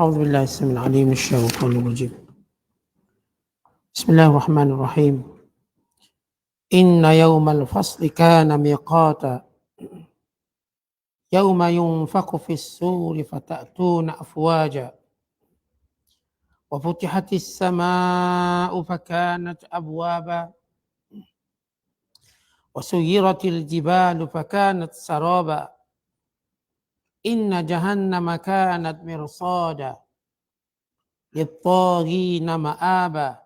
أعوذ بالله السميع العليم من الشيطان الرجيم. بسم الله الرحمن الرحيم. إن يوم الفصل كان ميقاتا يوم ينفخ في السور فتأتون أفواجا وفتحت السماء فكانت أبوابا وسيرت الجبال فكانت سرابا إن جهنم كانت مرصادا للطاغين مآبا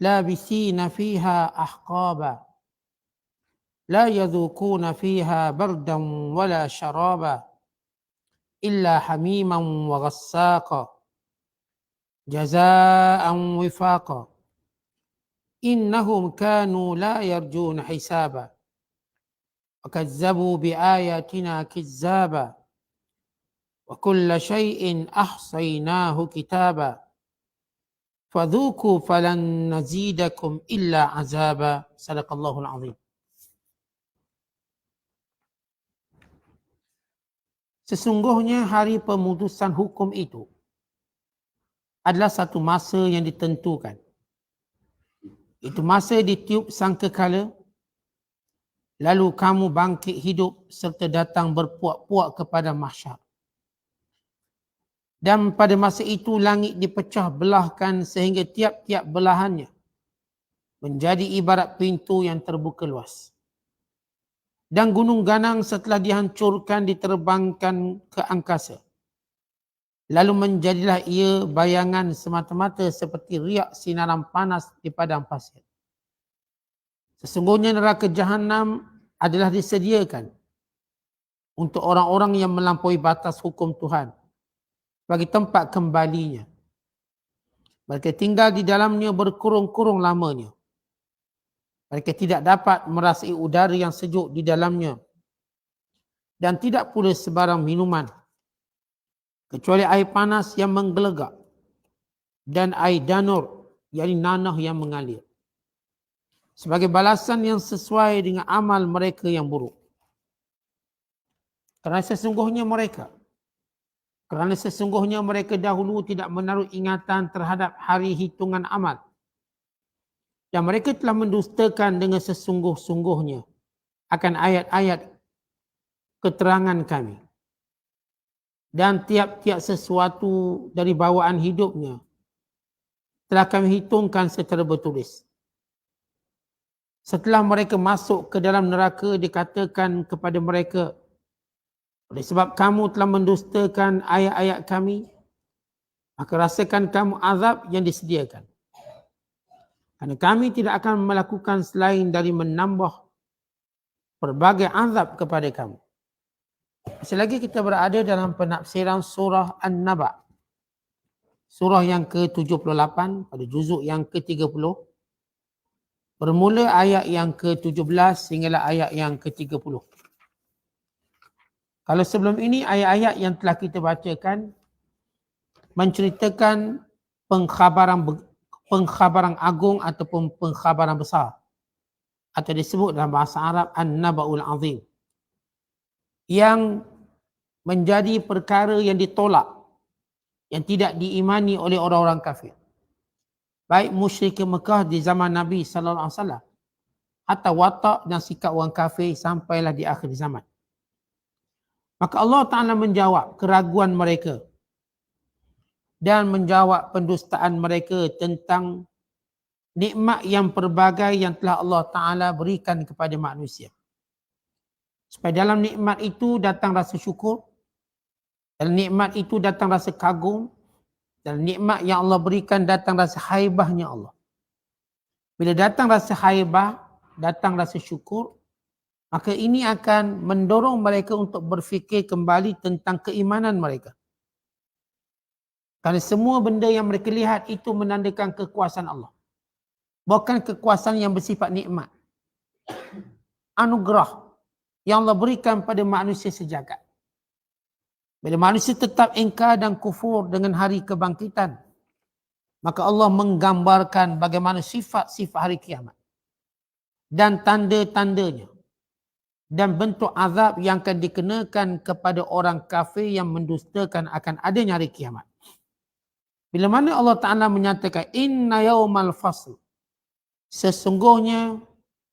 لابسين فيها أحقابا لا يذوقون فيها بردا ولا شرابا إلا حميما وغساقا جزاء وفاقا إنهم كانوا لا يرجون حسابا وكذبوا بآياتنا كذابا وكل شيء أحصيناه كتابا فذوقوا فلن نزيدكم إلا عذابا. صدق الله العظيم. Sesungguhnya hari pemutusan hukum itu adalah satu masa yang ditentukan. Itu masa ditiup sangkakala, lalu kamu bangkit hidup serta datang berpuak-puak kepada mahsyar. Dan pada masa itu langit dipecah belahkan sehingga tiap-tiap belahannya menjadi ibarat pintu yang terbuka luas. Dan gunung ganang setelah dihancurkan diterbangkan ke angkasa. Lalu menjadilah ia bayangan semata-mata seperti riak sinaran panas di padang pasir. Sesungguhnya neraka Jahannam adalah disediakan untuk orang-orang yang melampaui batas hukum Tuhan bagi tempat kembalinya. Mereka tinggal di dalamnya berkurung-kurung lamanya. Mereka tidak dapat merasai udara yang sejuk di dalamnya dan tidak pula sebarang minuman kecuali air panas yang menggelegak dan air danur, yakni nanah yang mengalir, sebagai balasan yang sesuai dengan amal mereka yang buruk. Kerana sesungguhnya mereka dahulu tidak menaruh ingatan terhadap hari hitungan amal. Dan mereka telah mendustakan dengan sesungguh-sungguhnya akan ayat-ayat keterangan kami. Dan tiap-tiap sesuatu dari bawaan hidupnya telah kami hitungkan secara bertulis. Setelah mereka masuk ke dalam neraka, dikatakan kepada mereka, oleh sebab kamu telah mendustakan ayat-ayat kami, maka rasakan kamu azab yang disediakan. Kerana kami tidak akan melakukan selain dari menambah pelbagai azab kepada kamu. Masih lagi kita berada dalam penafsiran surah An-Naba. Surah yang ke-78 pada juzuk yang ke-30. Bermula ayat yang ke-17 sehinggalah ayat yang ke-30. Kalau sebelum ini ayat-ayat yang telah kita bacakan menceritakan pengkhabaran agung ataupun pengkhabaran besar, atau disebut dalam bahasa Arab An-Naba'ul Azim, yang menjadi perkara yang ditolak, yang tidak diimani oleh orang-orang kafir, baik musyrik Mekah di zaman Nabi sallallahu alaihi wasallam atau watak dan sikap orang kafir sampailah di akhir zaman. Maka Allah Ta'ala menjawab keraguan mereka dan menjawab pendustaan mereka tentang nikmat yang pelbagai yang telah Allah Ta'ala berikan kepada manusia. Supaya dalam nikmat itu datang rasa syukur, dalam nikmat itu datang rasa kagum, dalam nikmat yang Allah berikan datang rasa haibahnya Allah. Bila datang rasa haibah, datang rasa syukur, maka ini akan mendorong mereka untuk berfikir kembali tentang keimanan mereka. Kerana semua benda yang mereka lihat itu menandakan kekuasaan Allah. Bukan kekuasaan yang bersifat nikmat. Anugerah yang Allah berikan pada manusia sejagat. Bila manusia tetap ingkar dan kufur dengan hari kebangkitan, maka Allah menggambarkan bagaimana sifat-sifat hari kiamat dan tanda-tandanya dan bentuk azab yang akan dikenakan kepada orang kafir yang mendustakan akan adanya hari kiamat. Bila mana Allah Ta'ala menyatakan inna yaumal fasl, sesungguhnya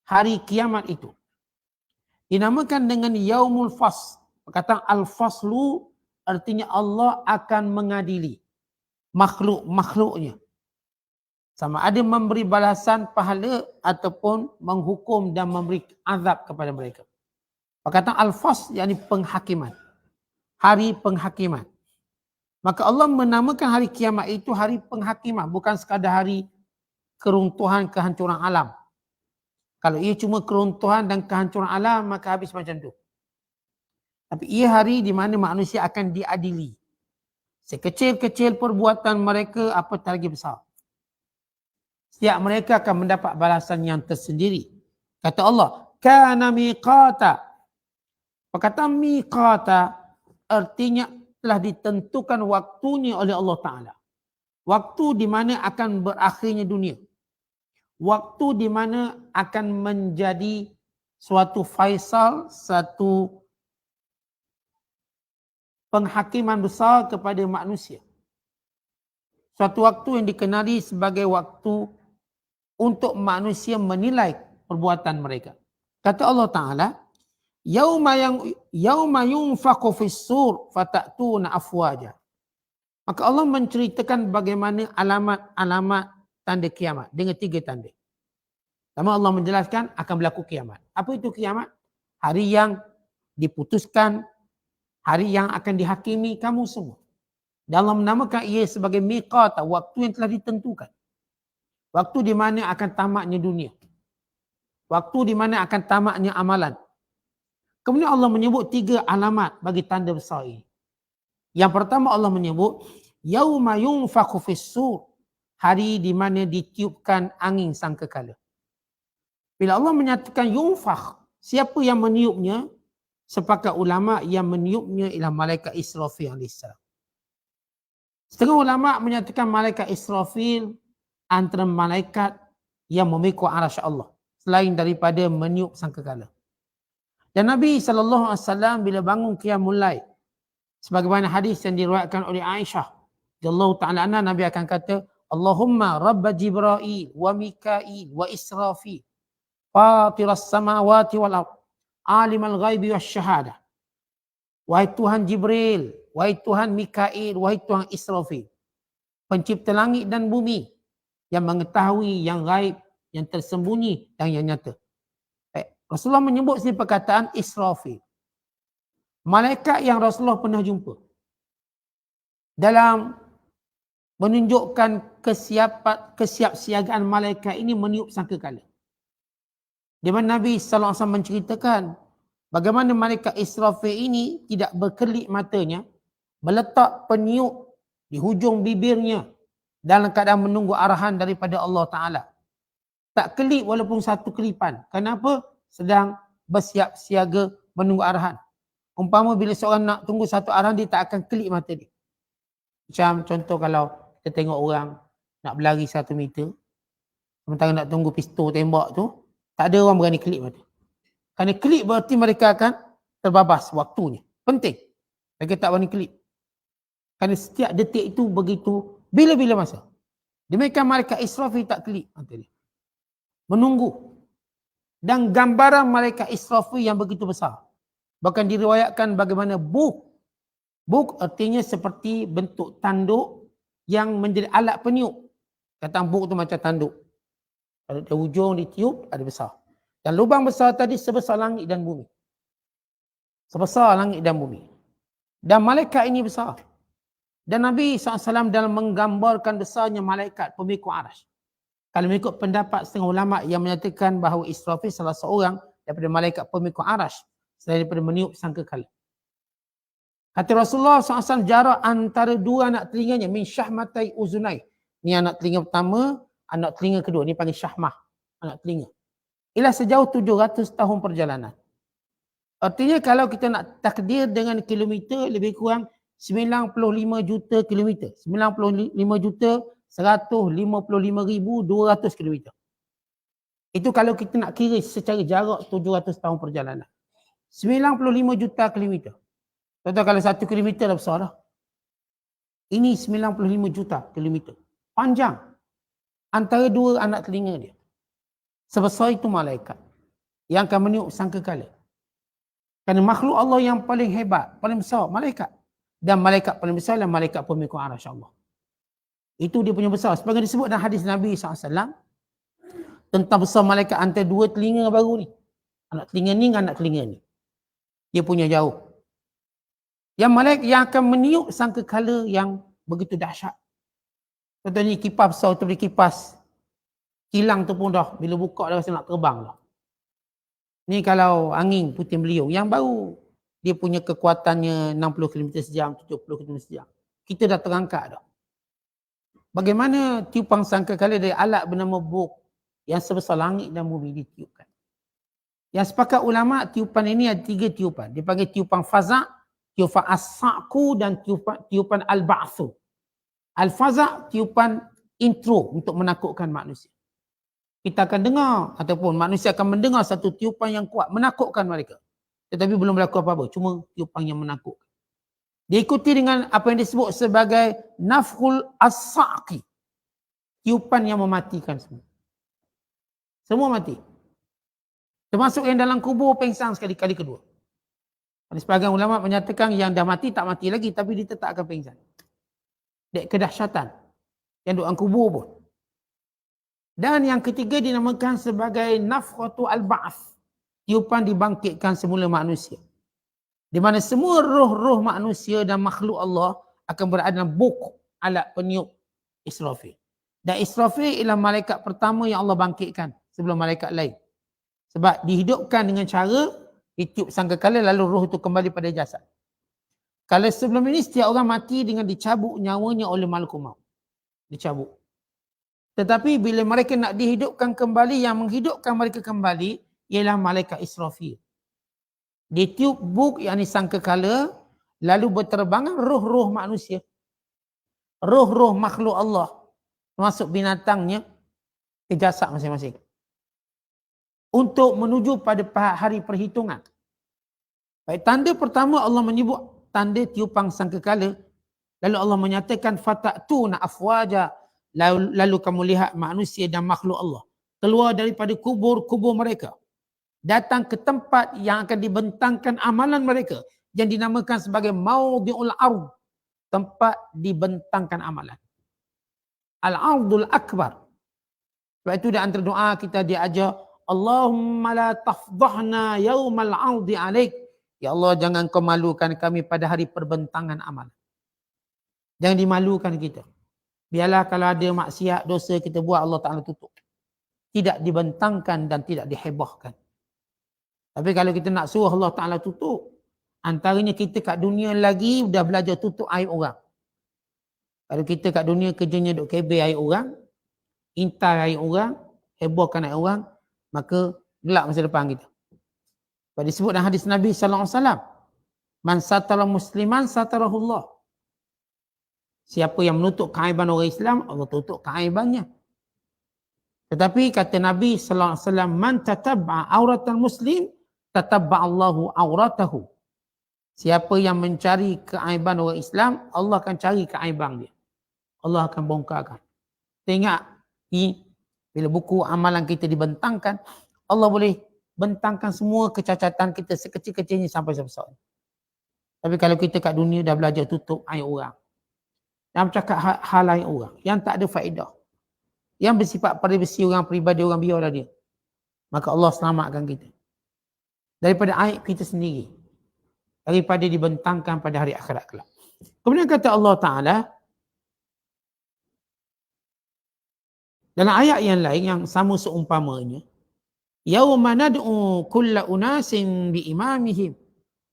hari kiamat itu dinamakan dengan yaumul fasl. Perkataan al-faslu artinya Allah akan mengadili makhluk-makhluknya. Sama ada memberi balasan pahala ataupun menghukum dan memberi azab kepada mereka. Perkataan al-fasl yakni penghakiman. Hari penghakiman. Maka Allah menamakan hari kiamat itu hari penghakiman, bukan sekadar hari keruntuhan kehancuran alam. Kalau ia cuma keruntuhan dan kehancuran alam, maka habis macam tu. Tapi ia hari di mana manusia akan diadili. Sekecil-kecil perbuatan mereka, apatah lagi besar. Setiap mereka akan mendapat balasan yang tersendiri. Kata Allah, kana miqata. Perkataan miqata artinya telah ditentukan waktunya oleh Allah Ta'ala. Waktu di mana akan berakhirnya dunia. Waktu di mana akan menjadi suatu faisal, satu penghakiman besar kepada manusia. Suatu waktu yang dikenali sebagai waktu untuk manusia menilai perbuatan mereka. Kata Allah Ta'ala, yauma yunfaqu fis-sur fatatuna afwaja. Maka Allah menceritakan bagaimana alamat-alamat tanda kiamat dengan 3 tanda. Pertama Allah menjelaskan akan berlaku kiamat. Apa itu kiamat? Hari yang diputuskan, hari yang akan dihakimi kamu semua. Dan Allah menamakan ia sebagai miqat, waktu yang telah ditentukan. Waktu di mana akan tamatnya dunia. Waktu di mana akan tamatnya amalan. Kemudian Allah menyebut 3 alamat bagi tanda besar ini. Yang pertama Allah menyebut yauma yunfaqu fis-sur, hari di mana ditiupkan angin sangkakala. Bila Allah menyatakan yunfakh, siapa yang meniupnya? Sepakat ulama yang meniupnya ialah malaikat Israfil alaihissalam. Setengah ulama menyatakan malaikat Israfil antara malaikat yang memikul arasy Allah selain daripada meniup sangkakala. Dan Nabi SAW bila bangun qiyamul lail, sebagaimana hadis yang diriwayatkan oleh Aisyah radhiyallahu ta'ala anha, Nabi akan kata, Allahumma rabb Jibril wa Mikail wa Israfil fatiras samawati wal ard alimul ghaibi wasyahadah. Wahai Tuhan Jibril, wahai Tuhan Mikail, wahai Tuhan Israfil, pencipta langit dan bumi, yang mengetahui yang gaib, yang tersembunyi dan yang nyata. Rasulullah menyebut sini perkataan Israfil. Malaikat yang Rasulullah pernah jumpa. Dalam menunjukkan kesiapsiagaan malaikat ini meniup sangkakala. Di mana Nabi SAW menceritakan bagaimana malaikat Israfil ini tidak berkelip matanya, meletak peniup di hujung bibirnya dalam keadaan menunggu arahan daripada Allah Ta'ala. Tak kelip walaupun satu kelipan. Kenapa? Sedang bersiap siaga menunggu arahan. Umpama bila seorang nak tunggu satu arahan, dia tak akan kelip mata dia. Macam contoh kalau kita tengok orang nak berlari 1 meter, sementara nak tunggu pistol tembak tu, tak ada orang berani kelip mata. Kerana kelip berarti mereka akan terbabas waktunya. Penting. Mereka tak berani kelip. Kerana setiap detik itu begitu bila-bila masa. Demikian malaikat Israfil tak kelip mata dia. Menunggu. Dan gambaran malaikat Israfil yang begitu besar. Bahkan diriwayatkan bagaimana buk. Buk artinya seperti bentuk tanduk yang menjadi alat peniup. Kata buk tu macam tanduk. Ada ujung ditiup, ada besar. Dan lubang besar tadi sebesar langit dan bumi. Sebesar langit dan bumi. Dan malaikat ini besar. Dan Nabi SAW dalam menggambarkan besarnya malaikat pemikul arasy. Kalau mengikut pendapat setengah ulama yang menyatakan bahawa Israfil salah seorang daripada malaikat pemikul arasy selain daripada meniup sangkakala. Kata Rasulullah SAW, jarak antara 2 anak telinganya min syahmatai uzunai. Ni anak telinga pertama, anak telinga kedua. Ni panggil syahmah, anak telinga. Ialah sejauh 700 tahun perjalanan. Artinya kalau kita nak takdir dengan kilometer, lebih kurang 95 juta kilometer. 95 juta 155,200 kilometer. Itu kalau kita nak kira secara jarak 700 tahun perjalanan. 95 juta kilometer. Contoh kalau 1 kilometer dah besar dah. Ini 95 juta kilometer. Panjang. Antara dua anak telinga dia. Sebesar itu malaikat. Yang akan meniup sangkakala. Kerana makhluk Allah yang paling hebat, paling besar, malaikat. Dan malaikat paling besar adalah malaikat pemikul arasy Allah. Itu dia punya besar. Sebagai disebut dalam hadis Nabi SAW, tentang besar malaikat antara dua telinga baru ni. Anak telinga ni dengan anak telinga ni. Dia punya jauh. Yang malaikat yang akan meniup sangkakala yang begitu dahsyat. Contohnya kipas besar tu boleh kipas. Kilang tu pun dah, bila buka dah rasa nak terbang dah. Ni kalau angin puting beliung. Yang baru, dia punya kekuatannya 60 km sejam, 70 km sejam. Kita dah terangkat dah. Bagaimana tiupan sangkakala dari alat bernama buk yang sebesar langit dan bumi ditiupkan. Yang sepakat ulama, tiupan ini ada 3 tiupan. Dia panggil tiupan faza', tiupan as-sa'ku dan tiupan al-ba'thu. Al-faza' tiupan intro untuk menakutkan manusia. Kita akan dengar ataupun manusia akan mendengar satu tiupan yang kuat menakutkan mereka. Tetapi belum berlaku apa-apa, cuma tiupan yang menakutkan. Diikuti dengan apa yang disebut sebagai nafkhul as-sa'qi. Tiupan yang mematikan semua. Semua mati. Termasuk yang dalam kubur pengsan sekali-kali kedua. Ada sebagian ulama menyatakan yang dah mati tak mati lagi tapi dia tetap akan pengsan. Dek kedahsyatan yang duduk dalam kubur pun. Dan yang ketiga dinamakan sebagai nafkhatu al-ba'th. Tiupan dibangkitkan semula manusia. Di mana semua roh-roh manusia dan makhluk Allah akan berada dalam buk alat peniup Israfil. Dan Israfil ialah malaikat pertama yang Allah bangkitkan sebelum malaikat lain. Sebab dihidupkan dengan cara ditiup sangkakala lalu roh itu kembali pada jasad. Kalau sebelum ini setiap orang mati dengan dicabut nyawanya oleh malaikat maut. Dicabut. Tetapi bila mereka nak dihidupkan kembali, yang menghidupkan mereka kembali ialah malaikat Israfil. Ditiup buk yang sangkakala lalu berterbangan roh-roh manusia. Roh-roh makhluk Allah termasuk binatangnya ke jasad masing-masing. Untuk menuju pada hari perhitungan. Baik, tanda pertama Allah menyebut tanda tiupan sangkakala. Lalu Allah menyatakan fatatuna afwaja. Lalu kamu lihat manusia dan makhluk Allah keluar daripada kubur-kubur mereka. Datang ke tempat yang akan dibentangkan amalan mereka. Yang dinamakan sebagai maudhi'ul ard. Tempat dibentangkan amalan. Al-ardul akbar. Sebab itu di antara doa kita diajar, Allahumma la tafdahna yawmal ardi alaik. Ya Allah, jangan kau malukan kami pada hari perbentangan amal. Jangan dimalukan kita. Biarlah kalau ada maksiat, dosa kita buat, Allah Ta'ala tutup. Tidak dibentangkan dan tidak dihebahkan. Tapi kalau kita nak suruh Allah Ta'ala tutup, antaranya kita kat dunia lagi dah belajar tutup aib orang. Kalau kita kat dunia kerjanya duk kebel aib orang, intai aib orang, hebohkan aib orang, maka gelap masa depan kita. Sebab disebut dalam hadis Nabi SAW, man satara musliman satarahullah. Siapa yang menutup keaiban orang Islam, Allah tutup keaibannya. Tetapi kata Nabi SAW, man tatab'a auratan muslim, tatab'a Allahu auratahu. Siapa yang mencari keaiban orang Islam, Allah akan cari keaiban dia. Allah akan bongkarkan. Tengok, bila buku amalan kita dibentangkan, Allah boleh bentangkan semua kecacatan kita sekecil-kecilnya sampai sebesar. Tapi kalau kita kat dunia dah belajar tutup aib orang. Dan bercakap hal lain orang yang tak ada faedah. Yang bersifat privasi orang, peribadi orang, biarlah dia. Maka Allah selamatkan kita. Daripada aib kita sendiri. Daripada dibentangkan pada hari akhirat kelak. Kemudian kata Allah Ta'ala, dalam ayat yang lain yang sama seumpamanya, yauma nad'u kulla unasin bi imamihim.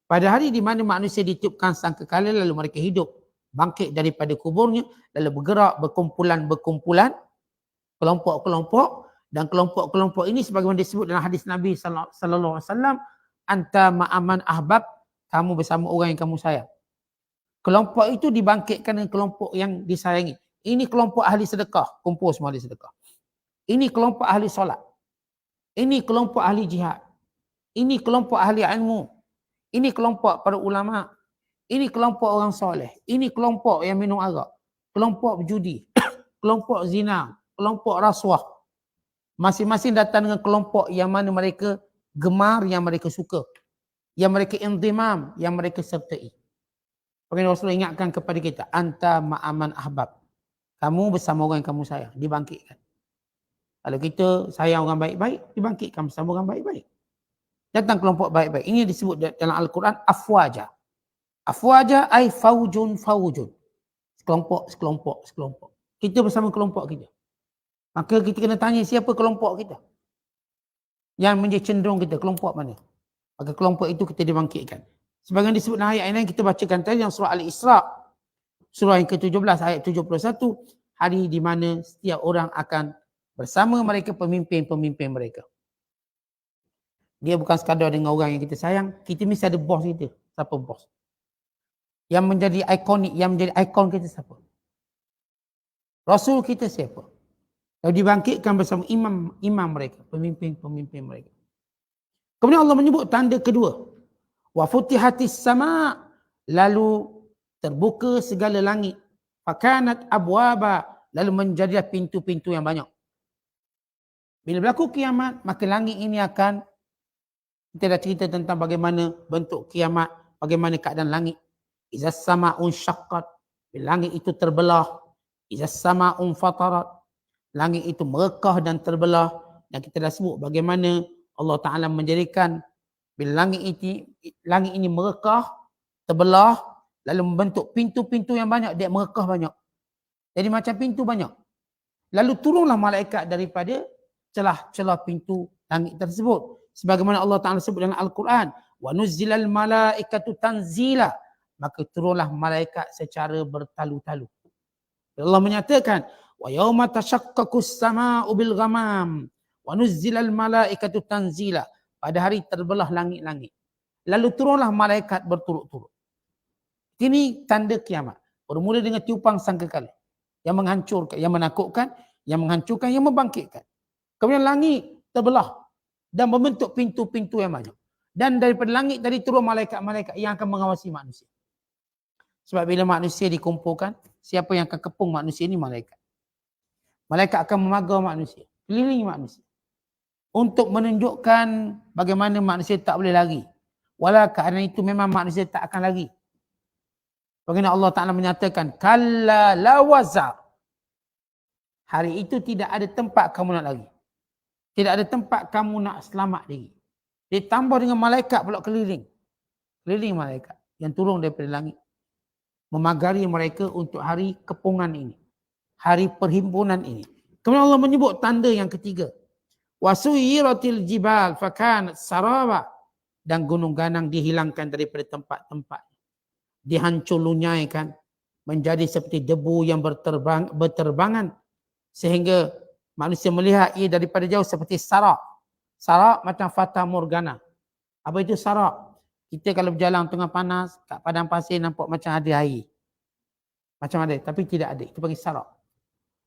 Pada hari di mana manusia ditiupkan sangkakala lalu mereka hidup, bangkit daripada kuburnya, lalu bergerak berkumpulan-berkumpulan, kelompok-kelompok, dan kelompok-kelompok ini sebagaimana disebut dalam hadis Nabi sallallahu alaihi wasallam, anta ma'aman ahbab, kamu bersama orang yang kamu sayang. Kelompok itu dibangkitkan dengan kelompok yang disayangi. Ini kelompok ahli sedekah, kumpul semua ahli sedekah. Ini kelompok ahli solat. Ini kelompok ahli jihad. Ini kelompok ahli ilmu. Ini kelompok para ulama. Ini kelompok orang soleh. Ini kelompok yang minum arak. Kelompok berjudi. Kelompok zina. Kelompok rasuah. Masing-masing datang dengan kelompok yang mana mereka gemar, yang mereka suka. Yang mereka intimam, yang mereka sertai. Pengen Rasulullah ingatkan kepada kita. Anta ma'aman ahbab. Kamu bersama orang yang kamu sayang. Dibangkitkan. Kalau kita sayang orang baik-baik, dibangkitkan bersama orang baik-baik. Datang kelompok baik-baik. Ini disebut dalam Al-Quran afwaja. Afwaja ay faujun faujun. Sekelompok. Kita bersama kelompok kita. Maka kita kena tanya siapa kelompok kita. Yang menjadi cenderung kita, kelompok mana. Maka kelompok itu kita dibangkitkan. Sebagian disebut dalam ayat ini yang kita bacakan tadi yang surah Al-Isra. Surah yang ke-17 ayat 71. Hari di mana setiap orang akan bersama mereka pemimpin-pemimpin mereka. Dia bukan sekadar dengan orang yang kita sayang. Kita mesti ada bos kita. Siapa bos? Yang menjadi ikonik, yang menjadi ikon kita siapa? Rasul kita siapa? Lalu dibangkitkan bersama imam mereka, pemimpin mereka. Kemudian Allah menyebut tanda kedua. Wa futihatis sama, lalu terbuka segala langit. Fakanat abwaba, lalu menjadilah pintu-pintu yang banyak. Bila berlaku kiamat, maka langit ini akan, kita dah cerita tentang bagaimana bentuk kiamat, bagaimana keadaan langit. Iza sama'un syaqqat, bila langit itu terbelah. Iza sama'un fatarat, langit itu merekah dan terbelah. Dan kita dah sebut bagaimana Allah Ta'ala menjadikan bila langit ini merekah, terbelah, lalu membentuk pintu-pintu yang banyak, dia merekah banyak. Jadi macam pintu banyak. Lalu turunlah malaikat daripada celah-celah pintu langit tersebut. Sebagaimana Allah Ta'ala sebut dalam Al-Quran. Wa nuzzilal malaikatu tanzila. Maka turunlah malaikat secara bertalu-talu. Allah menyatakan, wa yauma tashaqqaqus sama'u bil ghamam wa nuzzilal malaikatu tanzila. Pada hari terbelah langit-langit. Lalu turunlah malaikat berturut-turut. Ini tanda kiamat. Bermula dengan tiupan sangkakala yang menghancurkan, yang menakutkan, yang menghancurkan, yang membangkitkan. Kemudian langit terbelah dan membentuk pintu-pintu yang banyak. Dan daripada langit tadi turun malaikat-malaikat yang akan mengawasi manusia. Sebab bila manusia dikumpulkan, siapa yang akan kepung manusia ini? Malaikat. Malaikat akan memagar manusia, kelilingi manusia. Untuk menunjukkan bagaimana manusia tak boleh lari. Walau kerana itu memang manusia tak akan lari. Bagaimana Allah Ta'ala menyatakan, kalla la wazar. Hari itu tidak ada tempat kamu nak lari. Tidak ada tempat kamu nak selamat diri. Ditambah dengan malaikat pula keliling. Keliling malaikat yang turun daripada langit. Memagari mereka untuk hari kepungan ini. Hari perhimpunan ini. Kemudian Allah menyebut tanda yang ketiga. Wasuyiratil jibal fakanat saraba. Dan gunung ganang dihilangkan daripada tempat-tempat. Dihancur lunyaikan. Menjadi seperti debu yang berterbangan. Sehingga manusia melihat ia daripada jauh seperti sarak. Sarak macam fata morgana. Apa itu sarak? Kita kalau berjalan tengah panas, kat padang pasir nampak macam ada air. Macam ada, tapi tidak ada. Itu panggil sarak.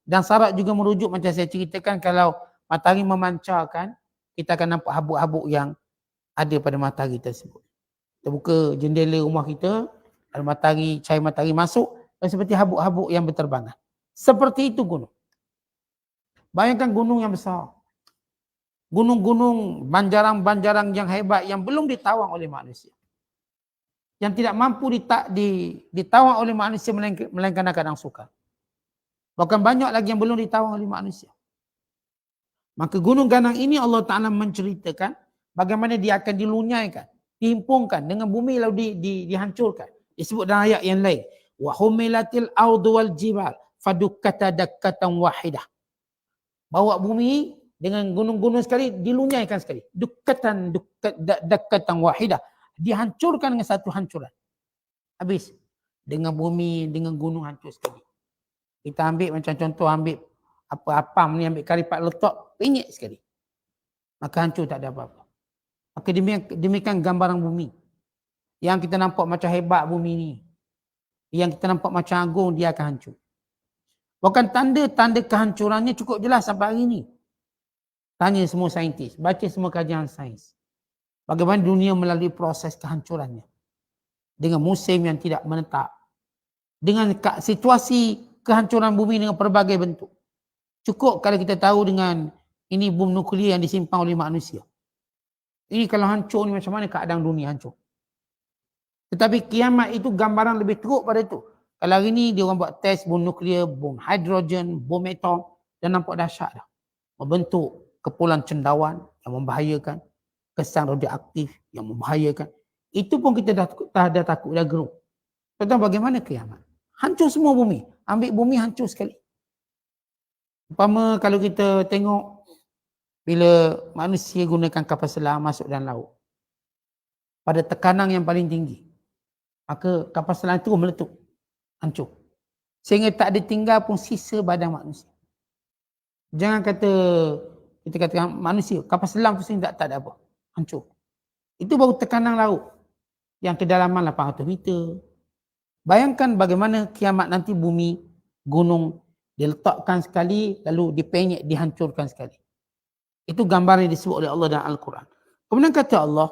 Dan sarak juga merujuk macam saya ceritakan, kalau matahari memancarkan, kita akan nampak habuk-habuk yang ada pada matahari tersebut. Kita buka jendela rumah kita, ada matahari, cahaya matahari masuk, dan seperti habuk-habuk yang berterbangan. Seperti itu gunung. Bayangkan gunung yang besar. Gunung-gunung, banjarang-banjarang yang hebat yang belum ditawang oleh manusia. Yang tidak mampu ditawang oleh manusia melainkan kadang suka. Bahkan banyak lagi yang belum ditawang oleh manusia. Maka gunung ganang ini Allah Ta'ala menceritakan bagaimana dia akan dilunyaikan, dihimpunkan dengan bumi lalu dihancurkan. Disebut dalam ayat yang lain. Wa humilatil ardu wal jibal fadukkata dakkatan wahidah. Bawa bumi dengan gunung-gunung sekali, dilunyaikan sekali. Dakkatan wahidah. Dihancurkan dengan satu hancuran. Habis. Dengan bumi, dengan gunung hancur sekali. Kita ambil macam contoh, ambil apa-apa ni, ambil karipat letak, penyek sekali. Maka hancur, tak ada apa-apa. Maka demikian gambaran bumi. Yang kita nampak macam hebat bumi ni. Yang kita nampak macam agung, dia akan hancur. Bahkan tanda-tanda kehancurannya cukup jelas sampai hari ini. Tanya semua saintis, baca semua kajian sains. Bagaimana dunia melalui proses kehancurannya. Dengan musim yang tidak menetap. Dengan situasi kehancuran bumi dengan pelbagai bentuk. Cukup kalau kita tahu dengan ini bom nuklear yang disimpan oleh manusia. Ini kalau hancur ni macam mana keadaan dunia hancur. Tetapi kiamat itu gambaran lebih teruk pada itu. Kalau hari ni dia orang buat test bom nuklear, bom hidrogen, bom atom, dan nampak dahsyat dah. Membentuk kepulan cendawan yang membahayakan, kesan radioaktif yang membahayakan. Itu pun kita dah takut, dah gerung. Tentang bagaimana kiamat. Hancur semua bumi. Ambil bumi hancur sekali. Umpama kalau kita tengok bila manusia gunakan kapal selam masuk dalam laut. Pada tekanan yang paling tinggi. Maka kapal selam itu meletup. Hancur. Sehingga tak ada tinggal pun sisa badan manusia. Jangan kata, kita katakan manusia, kapal selam tu sendiri tak ada apa. Hancur. Itu baru tekanan laut. Yang kedalaman 800 meter. Bayangkan bagaimana kiamat nanti bumi, gunung, diletakkan sekali, lalu dipenyek, dihancurkan sekali. Itu gambar yang disebut oleh Allah dalam Al-Quran. Kemudian kata Allah,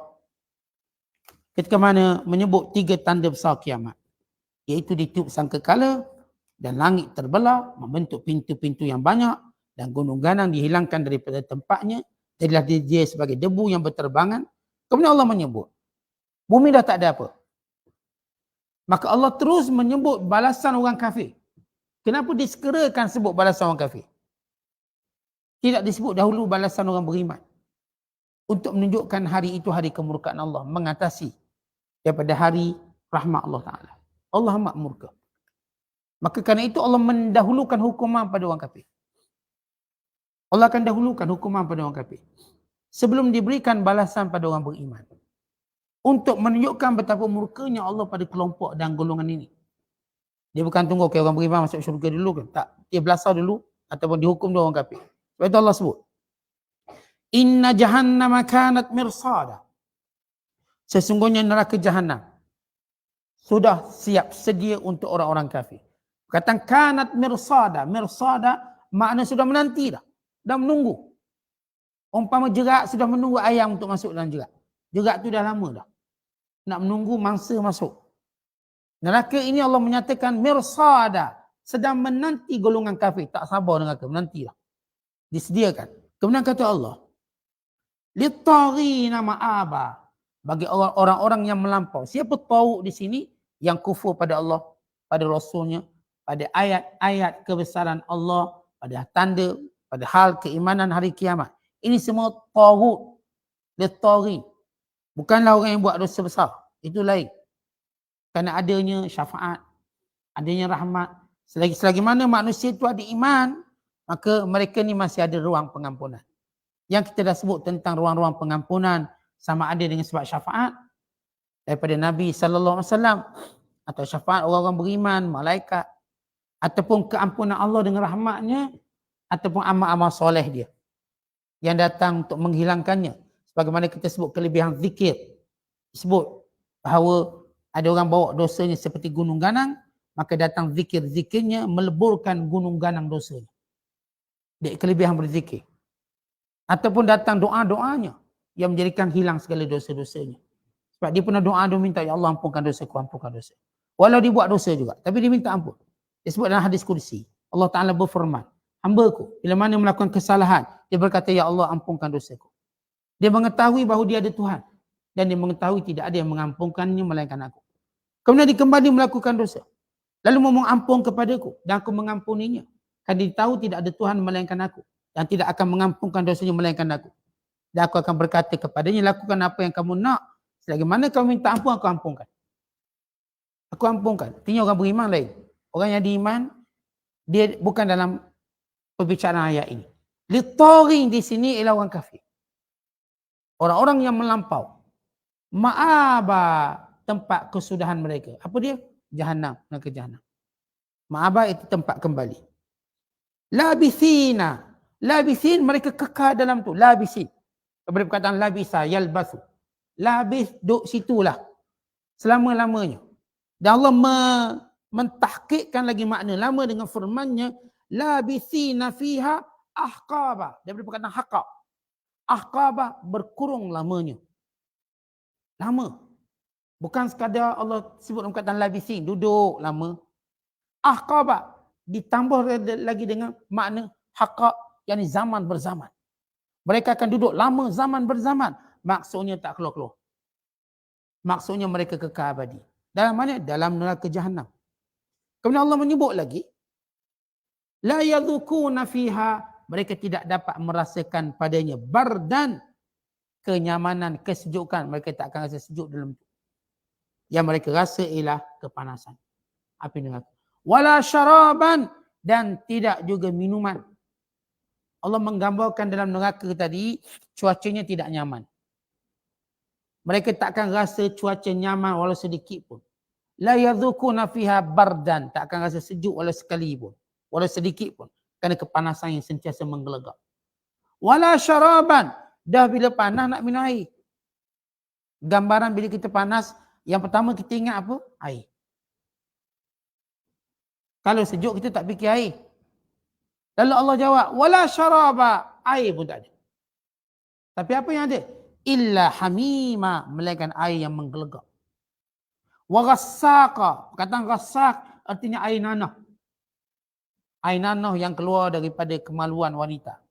ketika mana menyebut 3 tanda besar kiamat. Iaitu ditiup sangkakala, dan langit terbelah, membentuk pintu-pintu yang banyak, dan gunung ganang dihilangkan daripada tempatnya, jadilah dia sebagai debu yang berterbangan. Kemudian Allah menyebut, bumi dah tak ada apa. Maka Allah terus menyebut balasan orang kafir. Kenapa disegerakan sebut balasan orang kafir? Tidak disebut dahulu balasan orang beriman. Untuk menunjukkan hari itu hari kemurkaan Allah. Mengatasi daripada hari rahmat Allah Ta'ala. Allah amat murka. Maka kerana itu Allah mendahulukan hukuman pada orang kafir. Allah akan dahulukan hukuman pada orang kafir. Sebelum diberikan balasan pada orang beriman. Untuk menunjukkan betapa murkanya Allah pada kelompok dan golongan ini. Dia bukan tunggu orang beriman masuk syurga dulu ke? Tak. Dia belasah dulu ataupun dihukum dulu orang kafir. Sebab itu Allah sebut. Inna jahannama kanat mirsada. Sesungguhnya neraka jahannam sudah siap sedia untuk orang-orang kafir. Kata kanat mirsada. Mirsada makna sudah menanti dah. Dah menunggu. Umpama jerak sudah menunggu ayam untuk masuk dalam jerak. Jerak tu dah lama dah. Nak menunggu mangsa masuk. Neraka ini Allah menyatakan mirsada. Sedang menanti golongan kafir. Tak sabar neraka. Menanti dah. Disediakan. Kemudian kata Allah. Littagina ma'aba. Bagi orang-orang yang melampau. Siapa tahu di sini? Yang kufur pada Allah. Pada Rasulnya. Pada ayat-ayat kebesaran Allah. Pada tanda. Pada hal keimanan hari kiamat. Ini semua taghut. Littagin. Bukanlah orang yang buat dosa besar. Itu lain. Kerana adanya syafaat. Adanya rahmat. Selagi mana manusia itu ada iman. Maka mereka ni masih ada ruang pengampunan. Yang kita dah sebut tentang ruang-ruang pengampunan. Sama ada dengan sebab syafaat. Daripada Nabi SAW. Atau syafaat orang-orang beriman. Malaikat. Ataupun keampunan Allah dengan rahmatnya. Ataupun amal-amal soleh dia. Yang datang untuk menghilangkannya. Sebagaimana kita sebut kelebihan zikir. Sebut bahawa ada orang bawa dosanya seperti gunung ganang. Maka datang zikir-zikirnya meleburkan gunung ganang dosanya. Dia kelebihan berzikir. Ataupun datang doa-doanya yang menjadikan hilang segala dosa-dosanya. Sebab dia pernah doa minta, ya Allah ampunkan dosaku, ampunkan dosa. Walau dia buat dosa juga, tapi dia minta ampun. Dia sebut dalam hadis kursi. Allah Ta'ala berfirman, hamba-Ku bila mana melakukan kesalahan, dia berkata, ya Allah ampunkan dosaku. Dia mengetahui bahawa dia ada Tuhan. Dan dia mengetahui tidak ada yang mengampunkannya melainkan aku. Kemudian dia kembali melakukan dosa. Lalu memohon ampun kepadaku dan aku mengampuninya. Kerana dia tahu tidak ada Tuhan melainkan aku. Dan tidak akan mengampunkan dosanya melainkan aku. Dan aku akan berkata kepadanya, lakukan apa yang kamu nak. Selagi mana kamu minta ampun, aku ampunkan. Aku ampunkan. Artinya orang beriman lain. Orang yang diiman, dia bukan dalam perbicaraan ayat ini. Litaring di sini ialah orang kafir. Orang-orang yang melampau. Ma'aba tempat kesudahan mereka. Apa dia? Jahannam. Neraka jahannam. Ma'aba itu tempat kembali. Labithina. Labithin mereka kekal dalam tu. Labithin. Kepada perkataan labisa, yalbasu. Labis duduk situlah. Selama-lamanya. Dan Allah mentahkikkan lagi makna lama dengan firmannya. Labithina fiha ahqaba. Daripada perkataan haqab. Ahqaba berkurung lamanya. Lama. Bukan sekadar Allah sebut dalam perkataan labisin, duduk lama. Ahqaba, ditambah lagi dengan makna haqa, yakni zaman berzaman. Mereka akan duduk lama zaman berzaman. Maksudnya tak keluar-keluar. Maksudnya mereka kekal abadi. Dalam mana? Dalam neraka jahanam. Kemudian Allah menyebut lagi, la yadhukuna fiha, mereka tidak dapat merasakan padanya bardan, kenyamanan, kesejukan. Mereka tak akan rasa sejuk dalam itu. Yang mereka rasa ialah kepanasan. Api neraka. Wala syaraban, dan tidak juga minuman. Allah menggambarkan dalam neraka tadi, cuacanya tidak nyaman. Mereka takkan rasa cuaca nyaman walau sedikit pun. La yadhukuna fiha bardan, tak akan rasa sejuk walau sekali pun, walau sedikit pun, kerana kepanasan yang sentiasa menggelegak. Wala syaraban, dah bila panas nak minum air. Gambaran bila kita panas, yang pertama kita ingat apa? Air. Kalau sejuk kita tak fikir air. Lalu Allah jawab, wala syaraba, air pun tak ada. Tapi apa yang ada? Illa hamima, melainkan air yang menggelegak. Wa ghassaqa, perkataan ghassak artinya air nanah. Air nanah yang keluar daripada kemaluan wanita.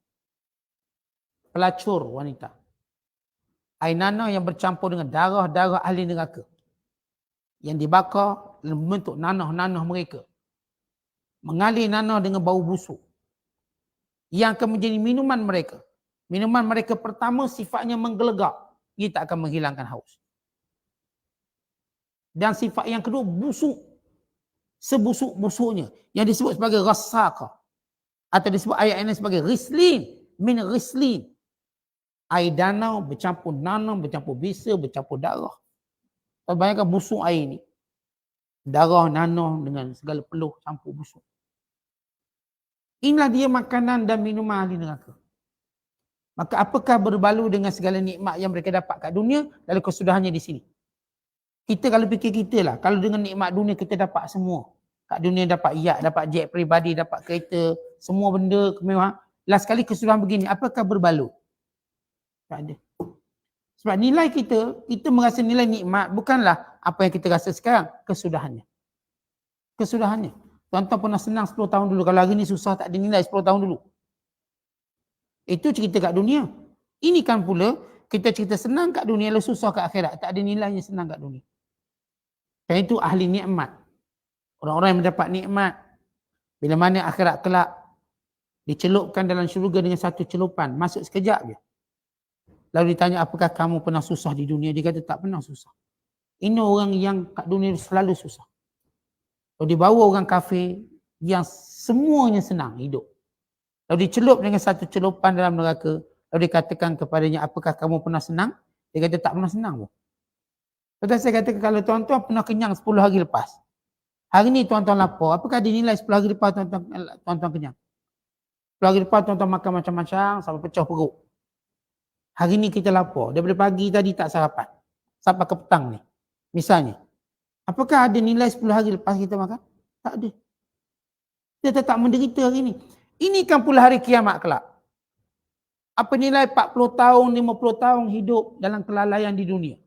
Pelacur wanita. Air nanah yang bercampur dengan darah-darah ahli neraka. Yang dibakar dalam bentuk nanah-nanah mereka. Mengalir nanah dengan bau busuk. Yang akan menjadi minuman mereka. Minuman mereka pertama sifatnya menggelegak. Ia tak akan menghilangkan haus. Dan sifat yang kedua busuk. Sebusuk-busuknya. Yang disebut sebagai ghassaqah. Atau disebut ayat ini sebagai rislin. Min rislin. Air danau bercampur nanam, bercampur bisa, bercampur darah. Bayangkan busuk air ni. Darah, nanah dengan segala peluh campur busuk. Inilah dia makanan dan minuman ahli neraka. Maka apakah berbalu dengan segala nikmat yang mereka dapat kat dunia, lalu kesudahannya di sini. Kita kalau fikir kita lah, kalau dengan nikmat dunia kita dapat semua. Kat dunia dapat yacht, dapat jet peribadi, dapat kereta, semua benda kemewahan. Last sekali kesudahan begini, apakah berbalu? Tak ada. Sebab nilai kita merasa nilai nikmat bukanlah apa yang kita rasa sekarang, kesudahannya. Kesudahannya. Tuan-tuan pernah senang 10 tahun dulu, kalau hari ni susah tak ada nilai 10 tahun dulu. Itu cerita kat dunia. Ini kan pula kita cerita senang kat dunia, lalu susah kat akhirat. Tak ada nilainya senang kat dunia. Dan itu ahli nikmat. Orang-orang yang mendapat nikmat, bila mana akhirat kelak dicelupkan dalam syurga dengan satu celupan, masuk sekejap je. Lalu ditanya, apakah kamu pernah susah di dunia? Dia kata tak pernah susah. Ini orang yang kat dunia selalu susah. Lalu dibawa orang kafir yang semuanya senang hidup. Lalu dicelup dengan satu celupan dalam neraka. Lalu dikatakan kepadanya, apakah kamu pernah senang? Dia kata tak pernah senang pun. Lepas saya kata, kalau tuan-tuan pernah kenyang 10 hari lepas. Hari ni tuan-tuan lapar. Apakah dinilai 10 hari lepas tuan-tuan kenyang? 10 hari lepas tuan-tuan makan macam-macam sampai pecah perut. Hari ni kita lapar. Daripada pagi tadi tak sarapan. Sampai ke petang ni. Misalnya. Apakah ada nilai 10 hari lepas kita makan? Tak ada. Kita tetap menderita hari ni. Ini kan pula hari kiamat kelak. Apa nilai 40 tahun, 50 tahun hidup dalam kelalaian di dunia.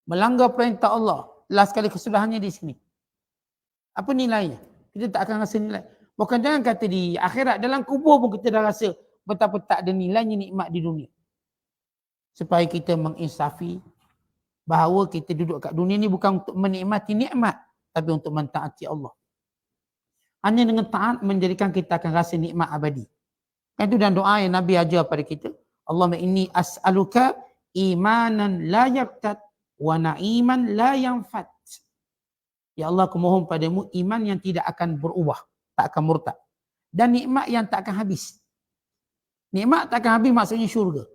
Melanggar perintah Allah. Last kali kesudahannya di sini. Apa nilainya? Kita tak akan rasa nilai. Bukan jangan kata di akhirat, dalam kubur pun kita dah rasa betapa tak ada nilainya nikmat di dunia. Supaya kita menginsafi bahawa kita duduk kat dunia ni bukan untuk menikmati nikmat, tapi untuk mentaati Allah. Hanya dengan taat menjadikan kita akan rasa nikmat abadi. Itu dan doa yang Nabi ajar pada kita. Allahumma inni as'aluka imanan la yartad wa na'iman la yanfad. Ya Allah, aku mohon padamu iman yang tidak akan berubah, tak akan murtad. Dan nikmat yang tak akan habis. Nikmat tak akan habis maksudnya syurga.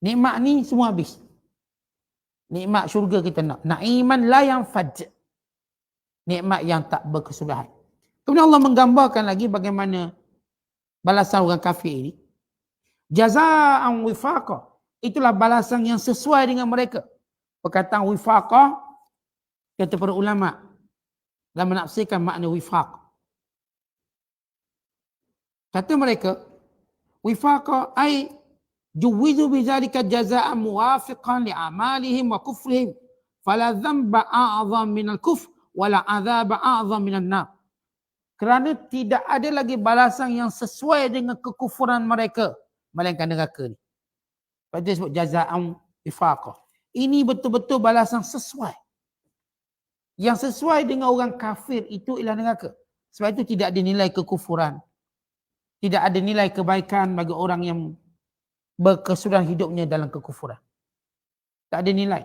Nikmat ni semua habis. Nikmat syurga kita nak. Na'iman la yanfad. Nikmat yang tak berkesudahan. Kemudian Allah menggambarkan lagi bagaimana balasan orang kafir ini. Jaza'an wifaqa. Itulah balasan yang sesuai dengan mereka. Perkataan wifaqa, kata para ulama dalam menafsirkan makna wifaq. Kata mereka, wifaqa ay juwizu bidzalika jazaa'an muwafiqan li'amalihim wa kufrihim fala dhanba a'zam minal kufr wala azaba a'zam minan nar. Kerana tidak ada lagi balasan yang sesuai dengan kekufuran mereka melainkan neraka ni. Sebab dia sebut jazaa'an wifaqah. Ini betul-betul balasan sesuai. Yang sesuai dengan orang kafir itu ialah neraka. Sebab itu tidak ada nilai kekufuran. Tidak ada nilai kebaikan bagi orang yang berkesudahan hidupnya dalam kekufuran. Tak ada nilai.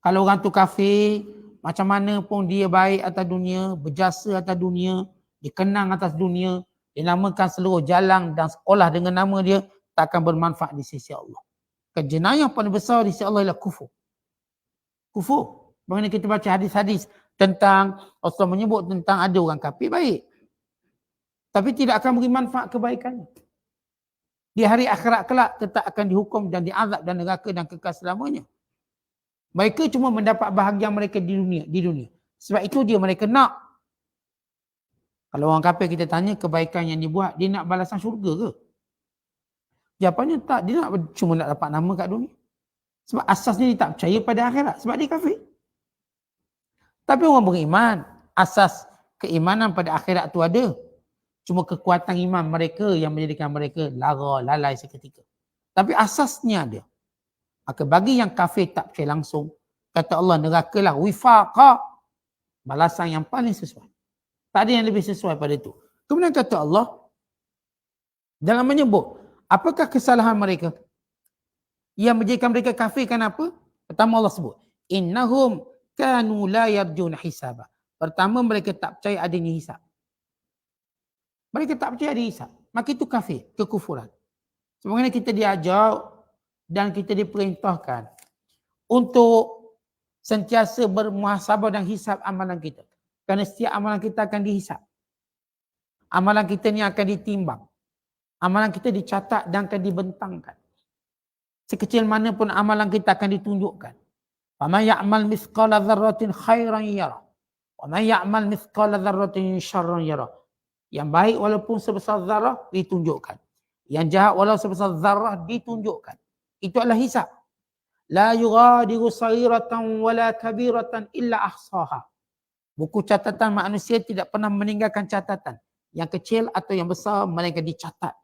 Kalau orang tu kafir, macam mana pun dia baik atas dunia, berjasa atas dunia, dikenang atas dunia, dinamakan seluruh jalan dan sekolah dengan nama dia, tak akan bermanfaat di sisi Allah. Jenayah paling besar di sisi Allah ialah kufur. Kufur. Bagaimana kita baca hadis-hadis tentang Rasulullah menyebut tentang ada orang kafir baik. Tapi tidak akan beri manfaat kebaikannya. Di hari akhirat kelak tetap akan dihukum dan diazab dan neraka dan kekal selamanya. Mereka cuma mendapat bahagian mereka di dunia. Sebab itu mereka nak. Kalau orang kafir kita tanya kebaikan yang dibuat, dia nak balasan syurga ke? Jawapannya tak, dia cuma nak dapat nama kat dunia. Sebab asasnya dia tak percaya pada akhirat. Sebab dia kafir. Tapi orang beriman, asas keimanan pada akhirat tu ada. Cuma kekuatan iman mereka yang menjadikan mereka lalai seketika. Tapi asasnya ada. Maka bagi yang kafir tak percaya langsung, kata Allah neraka lah wifaqa, balasan yang paling sesuai. Tak ada yang lebih sesuai pada itu. Kemudian kata Allah dalam menyebut apakah kesalahan mereka yang menjadikan mereka kafir, kenapa? Pertama Allah sebut innahum kanu la yarjuna hisaba. Pertama mereka tak percaya adanya hisab. Mereka tak percaya ada hisab. Maka itu kafir, kekufuran. Sebenarnya kita diajar dan kita diperintahkan untuk sentiasa bermuhasabah dan hisab amalan kita. Kerana setiap amalan kita akan dihisab. Amalan kita ni akan ditimbang. Amalan kita dicatat dan akan dibentangkan. Sekecil mana pun amalan kita akan ditunjukkan. وَمَنْ يَعْمَلْ مِثْقَالَ ذَرَّةٍ خَيْرًا يَرَهُ وَمَنْ يَعْمَلْ مِثْقَالَ ذَرَّةٍ شَرًّا يَرَهُ. Yang baik walaupun sebesar zarah ditunjukkan. Yang jahat walaupun sebesar zarah ditunjukkan. Itu adalah hisab. La yughadiru saghiratan wala kabiratan illa ahsaha. Buku catatan manusia tidak pernah meninggalkan catatan. Yang kecil atau yang besar mereka dicatat.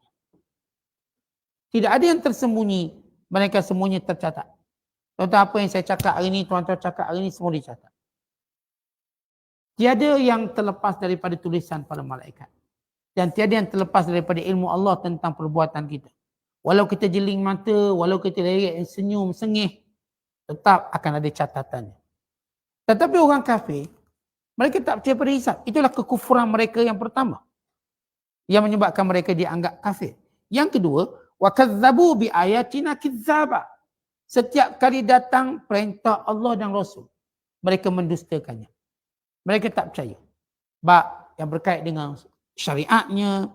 Tidak ada yang tersembunyi, mereka semuanya tercatat. Tuan-tuan, apa yang saya cakap hari ini, tuan-tuan cakap hari ini, semua dicatat. Tiada yang terlepas daripada tulisan para malaikat. Dan tiada yang terlepas daripada ilmu Allah tentang perbuatan kita. Walau kita jeling mata, walau kita lerik, senyum, sengih, tetap akan ada catatannya. Tetapi orang kafir, mereka tak percaya pada hisab. Itulah kekufuran mereka yang pertama. Yang menyebabkan mereka dianggap kafir. Yang kedua, وَكَذَّبُوا بِآيَاتِنَا كِذَّابًا. Setiap kali datang perintah Allah dan Rasul, mereka mendustakannya. Mereka tak percaya. Bab yang berkait dengan syariatnya,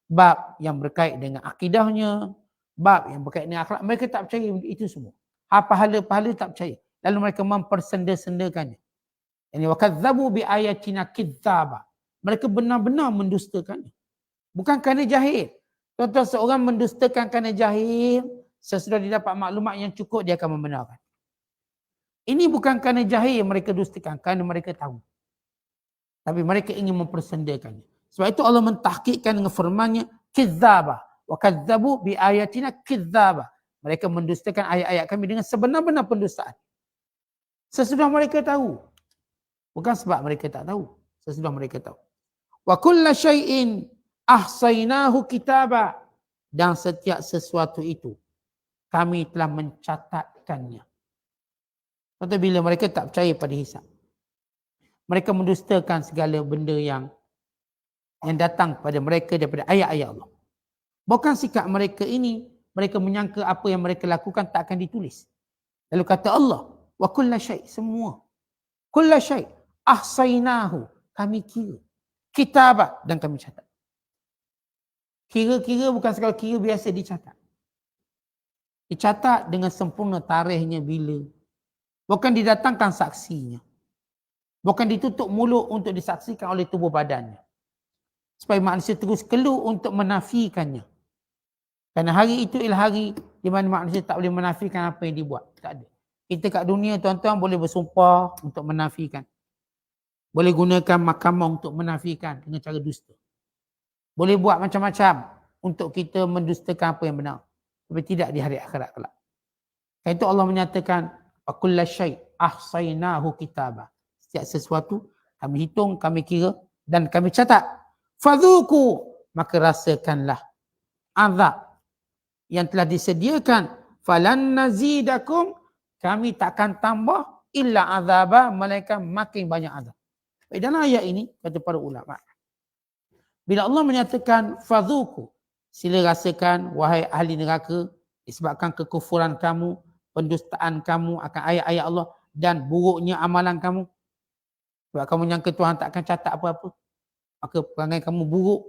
bab yang berkait dengan akidahnya, bab yang berkait dengan akhlak, mereka tak percaya itu semua. Pahala-pahala tak percaya. Lalu mereka mempersenda-sendakannya. Ini وَكَذَّبُوا بِآيَاتِنَا كِذَّابًا. Mereka benar-benar mendustakannya. Bukan kerana jahil. Tuan-tuan, seorang mendustakan kerana jahil, sesudah dia dapat maklumat yang cukup, dia akan membenarkan. Ini bukan kerana jahil mereka dustakan, kerana mereka tahu. Tapi mereka ingin mempersendakannya. Sebab itu Allah mentahqiqkan dengan firman-Nya, kizzaba wa kazzabu bi ayatina kizzaba. Mereka mendustakan ayat-ayat kami dengan sebenar-benar pendustaan. Sesudah mereka tahu. Bukan sebab mereka tak tahu. Sesudah mereka tahu. Wa kulla syai'in ahsainahu kitaba. Dan setiap sesuatu itu kami telah mencatatkannya. Contoh bila mereka tak percaya pada hisab. Mereka mendustakan segala benda yang datang pada mereka daripada ayat-ayat Allah. Bukan sikap mereka ini, mereka menyangka apa yang mereka lakukan tak akan ditulis. Lalu kata Allah, wa kulla syai', semua. Kulla syai' ahsainahu, kami kira. Kitabah, dan kami catat. Kira-kira bukan sekadar kira biasa dicatat. Dicatat dengan sempurna tarikhnya bila. Bukan didatangkan saksinya. Bukan ditutup mulut untuk disaksikan oleh tubuh badannya. Supaya manusia terus keluh untuk menafikannya. Kerana hari itu ialah hari di mana manusia tak boleh menafikan apa yang dibuat. Tak ada. Kita kat dunia tuan-tuan boleh bersumpah untuk menafikan. Boleh gunakan mahkamah untuk menafikan dengan cara dusta. Boleh buat macam-macam untuk kita mendustakan apa yang benar. Tapi tidak di hari akhirat kelak. Karena itu Allah menyatakan kulla syai' ahsainahu kitaba. Setiap sesuatu kami hitung, kami kira dan kami catat. Fadhuku, maka rasakanlah azab yang telah disediakan. Falan nazidakum, kami takkan tambah illa azaba, melainkan makin banyak azab. Dalam ayat ini kata para ulama, bila Allah menyatakan fadhuku, sila rasakan wahai ahli neraka disebabkan kekufuran kamu, pendustaan kamu akan ayat-ayat Allah dan buruknya amalan kamu. Sebab kamu nyangka Tuhan tak akan catat apa-apa, maka perangai kamu buruk.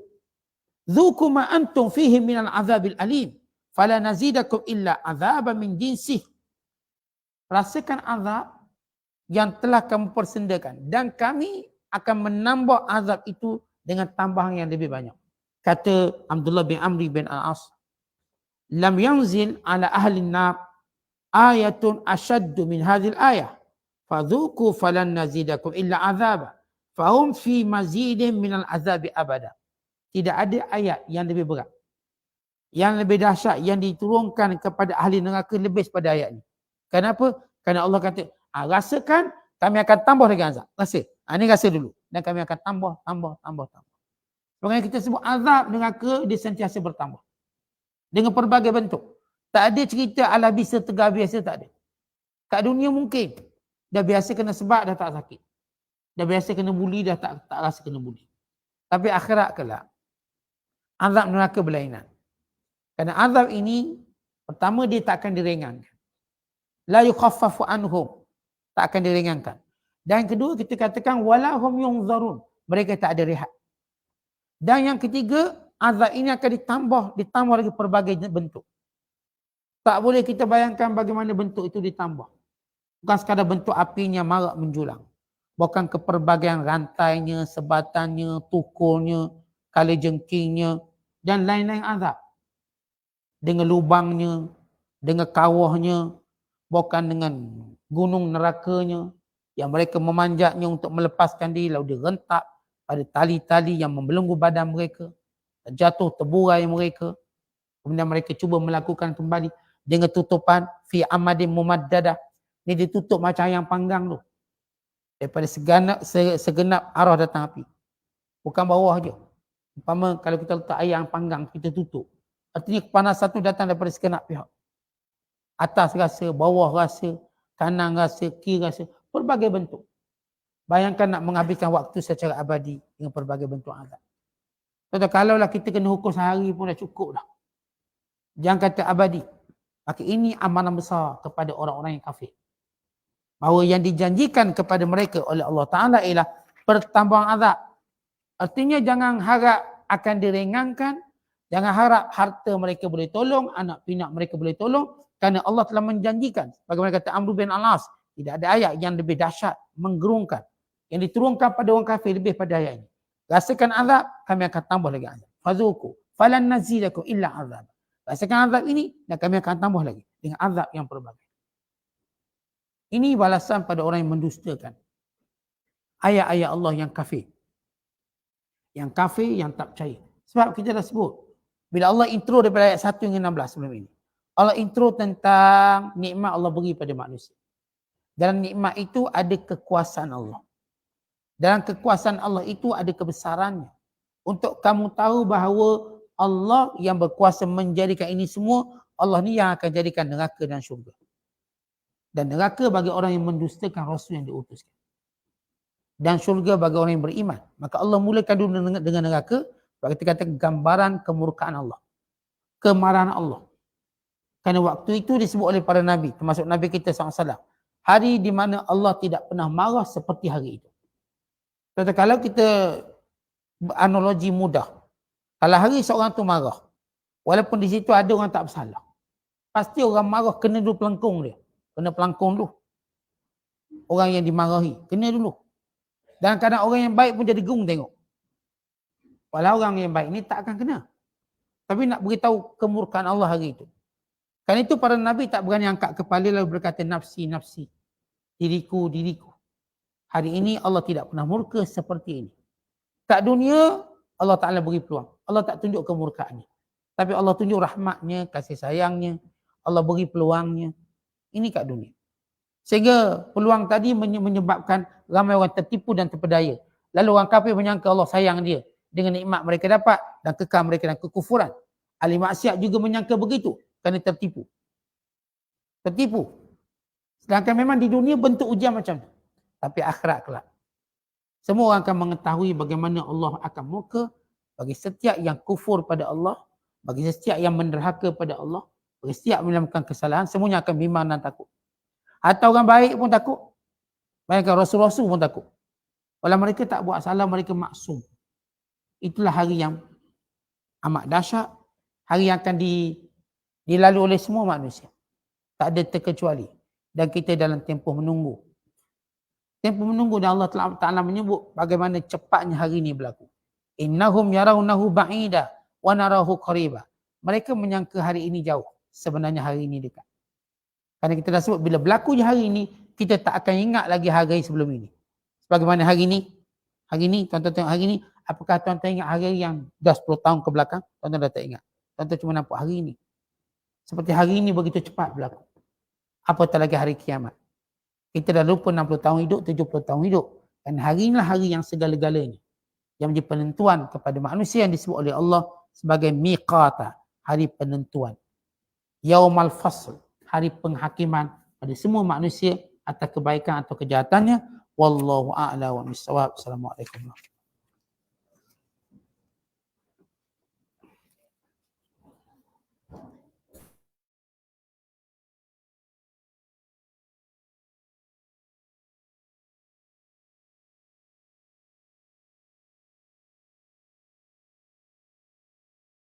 Dzuku ma antum fihi minal azabil alim fala nazidakum illa azaban min jinsih. Rasakan azab yang telah kamu persendakan dan kami akan menambah azab itu dengan tambahan yang lebih banyak. Kata Abdullah bin Amr bin Al-As, lam yanzil ala ahli an-nar ayatun ashaddu min hadhihi al-ayah fadhuku falan nazidakum illa azaba fahum fi mazidin min al-azabi abada. Tidak ada ayat yang lebih berat, yang lebih dahsyat yang diturunkan kepada ahli neraka lebih pada ayat ini. Kenapa? Kerana Allah kata, rasakan, kami akan tambah lagi azab. Rasa. Ini rasa dulu. Dan kami akan tambah. Sebagainya kita sebut azab neraka, dia sentiasa bertambah. Dengan pelbagai bentuk. Tak ada cerita ala bisa tegar biasa, tak ada. Kat dunia mungkin. Dah biasa kena sebab, dah tak sakit. Dah biasa kena buli, dah tak rasa kena buli. Tapi akhirat kelak, azab neraka berlainan. Kerana azab ini, pertama dia tak akan diringankan. La yukhaffafu anhum. Tak akan diringankan. Dan yang kedua kita katakan walahum yunzarun. Mereka tak ada rehat. Dan yang ketiga, azab ini akan ditambah lagi pelbagai bentuk. Tak boleh kita bayangkan bagaimana bentuk itu ditambah. Bukan sekadar bentuk apinya marak menjulang. Bukan kepelbagaian rantainya, sebatannya, tukulnya, kalajengkingnya dan lain-lain azab. Dengan lubangnya, dengan kawahnya, bukan dengan gunung nerakanya yang mereka memanjatnya untuk melepaskan diri, lalu dia rentak pada tali-tali yang membelenggu badan mereka, jatuh terburai mereka, kemudian mereka cuba melakukan kembali dengan tutupan fi amadin mumaddadah. Ini ditutup macam yang panggang tu, daripada segenap arah datang api, bukan bawah je. Umpama kalau kita letak air yang panggang, kita tutup, artinya kepanasan tu datang daripada segenap pihak. Atas rasa, bawah rasa, kanan rasa, kiri rasa, pelbagai bentuk. Bayangkan nak menghabiskan waktu secara abadi dengan pelbagai bentuk azab. Kalaulah kita kena hukum sehari pun dah cukup dah. Jangan kata abadi. Maka ini amalan besar kepada orang-orang yang kafir. Bahawa yang dijanjikan kepada mereka oleh Allah Ta'ala ialah pertambahan azab. Artinya jangan harap akan diringankan. Jangan harap harta mereka boleh tolong, anak pinak mereka boleh tolong. Kerana Allah telah menjanjikan. Bagaimana kata Amr bin Al-As, tidak ada ayat yang lebih dahsyat, menggerungkan, yang diturunkan pada orang kafir lebih pada ayat ini. Rasakan azab, kami akan tambah lagi azab. Fadhuku falan nazidakum illa azab. Rasakan azab ini dan kami akan tambah lagi dengan azab yang pelbagai. Ini balasan pada orang yang mendustakan ayat-ayat Allah yang kafir. Yang kafir, yang tak percaya. Sebab kita dah sebut, bila Allah intro daripada ayat 1 hingga 16 sebelum ini, Allah intro tentang nikmat Allah beri pada manusia. Dalam nikmat itu ada kekuasaan Allah. Dalam kekuasaan Allah itu ada kebesarannya. Untuk kamu tahu bahawa Allah yang berkuasa menjadikan ini semua, Allah ni yang akan jadikan neraka dan syurga. Dan neraka bagi orang yang mendustakan Rasul yang diutuskan. Dan syurga bagi orang yang beriman. Maka Allah mulakan dulu dengan neraka. Sebab kita kata gambaran kemurkaan Allah. Kemarahan Allah. Kerana waktu itu disebut oleh para Nabi, termasuk Nabi kita SAW. Hari di mana Allah tidak pernah marah seperti hari itu. Kalau kita analogi mudah. Kalau hari seorang tu marah, walaupun di situ ada orang tak bersalah, pasti orang marah kena dulu pelengkung dia. Kena pelengkung dulu. Orang yang dimarahi, kena dulu. Dan kadang orang yang baik pun jadi gerung tengok. Walau orang yang baik ni tak akan kena. Tapi nak beritahu kemurkaan Allah hari itu. Karena itu para Nabi tak berani angkat kepala lalu berkata nafsi, nafsi. Diriku, diriku. Hari ini Allah tidak pernah murka seperti ini. Kat dunia, Allah Ta'ala beri peluang. Allah tak tunjuk kemurkaannya. Tapi Allah tunjuk rahmatnya, kasih sayangnya. Allah beri peluangnya. Ini kat dunia. Sehingga peluang tadi menyebabkan ramai orang tertipu dan terpedaya. Lalu orang kafir menyangka Allah sayang dia dengan nikmat mereka dapat dan kekal mereka dalam kekufuran. Ahli maksiat juga menyangka begitu kerana tertipu. Tertipu. Sedangkan memang di dunia bentuk ujian macam tu. Tapi akhirat kelak. Semua orang akan mengetahui bagaimana Allah akan murka bagi setiap yang kufur pada Allah, bagi setiap yang menderhaka pada Allah, bagi setiap melakukan kesalahan, semuanya akan bimbang dan takut. Atau orang baik pun takut. Bayangkan Rasul-Rasul pun takut. Walau mereka tak buat salah, mereka maksum. Itulah hari yang amat dahsyat. Hari yang akan dilalui oleh semua manusia. Tak ada terkecuali. Dan kita dalam tempoh menunggu. Tempoh menunggu dan Allah Ta'ala menyebut bagaimana cepatnya hari ini berlaku. Innahum yarawnahu ba'ida wa narahu qariba. Mereka menyangka hari ini jauh. Sebenarnya hari ini dekat. Kerana kita dah sebut bila berlaku je hari ini, kita tak akan ingat lagi hari sebelum ini. Sebagaimana hari ini, tuan-tuan tengok hari ini, apakah tuan-tuan ingat hari yang dah 10 tahun ke belakang? Tuan-tuan dah tak ingat. Tuan-tuan cuma nampak hari ini. Seperti hari ini begitu cepat berlaku. Apatah lagi hari kiamat. Kita dah lupa 60 tahun hidup, 70 tahun hidup. Dan hari inilah hari yang segala-galanya. Yang menjadi penentuan kepada manusia yang disebut oleh Allah sebagai miqata, hari penentuan. Yaumal fasl, hari penghakiman pada semua manusia atas kebaikan atau kejahatannya. Wallahu a'la wa bissawab. Assalamualaikum.